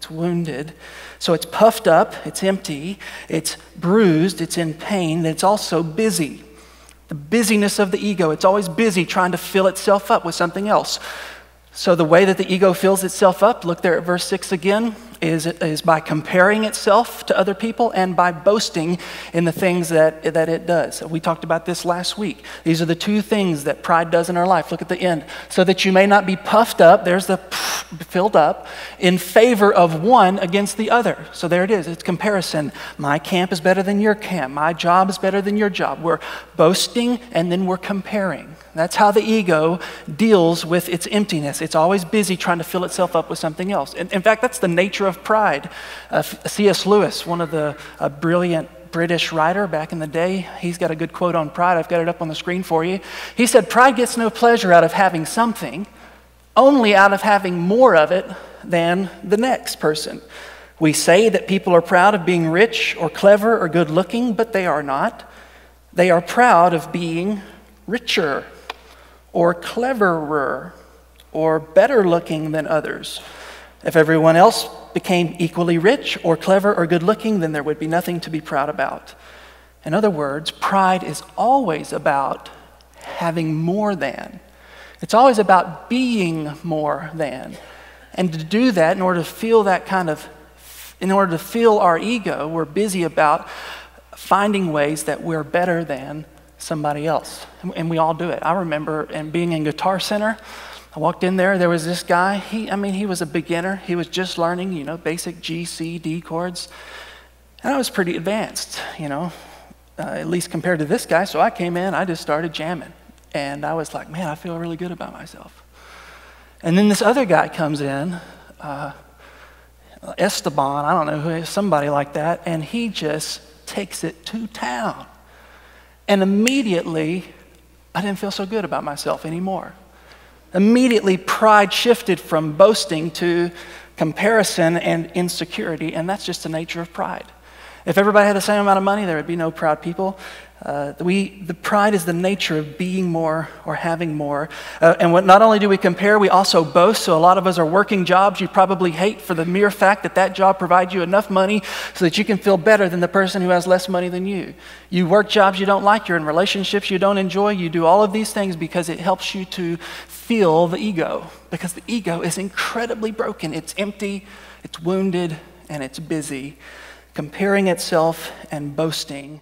it's wounded. So it's puffed up, it's empty, it's bruised, it's in pain, and it's also busy. The busyness of the ego, it's always busy trying to fill itself up with something else. So the way that the ego fills itself up, look there at verse 6 again, is by comparing itself to other people and by boasting in the things that it does. We talked about this last week. These are the two things that pride does in our life. Look at the end. So that you may not be puffed up, there's the filled up, in favor of one against the other. So there it is. It's comparison. My camp is better than your camp. My job is better than your job. We're boasting and then we're comparing. That's how the ego deals with its emptiness. It's always busy trying to fill itself up with something else. In fact, that's the nature of pride. C.S. Lewis, one of the brilliant British writer back in the day, he's got a good quote on pride. I've got it up on the screen for you. He said, "Pride gets no pleasure out of having something, only out of having more of it than the next person. We say that people are proud of being rich or clever or good looking, but they are not. They are proud of being richer or cleverer or better looking than others. If everyone else became equally rich or clever or good looking, then there would be nothing to be proud about." In other words, pride is always about having more than. It's always about being more than. And to do that, in order to feel our ego, we're busy about finding ways that we're better than somebody else. And we all do it. I remember being in Guitar Center. I walked in there was this guy. He was a beginner. He was just learning, basic G, C, D chords. And I was pretty advanced, at least compared to this guy. So I came in, I just started jamming. And I was like, man, I feel really good about myself. And then this other guy comes in, Esteban, I don't know who, somebody like that, and he just takes it to town. And immediately, I didn't feel so good about myself anymore. Immediately, pride shifted from boasting to comparison and insecurity, and that's just the nature of pride. If everybody had the same amount of money, there would be no proud people. The pride is the nature of being more or having more. And not only do we compare, we also boast. So a lot of us are working jobs you probably hate for the mere fact that job provides you enough money so that you can feel better than the person who has less money than you. You work jobs you don't like, you're in relationships you don't enjoy, you do all of these things because it helps you to feel the ego. Because the ego is incredibly broken. It's empty, it's wounded, and it's busy, comparing itself and boasting.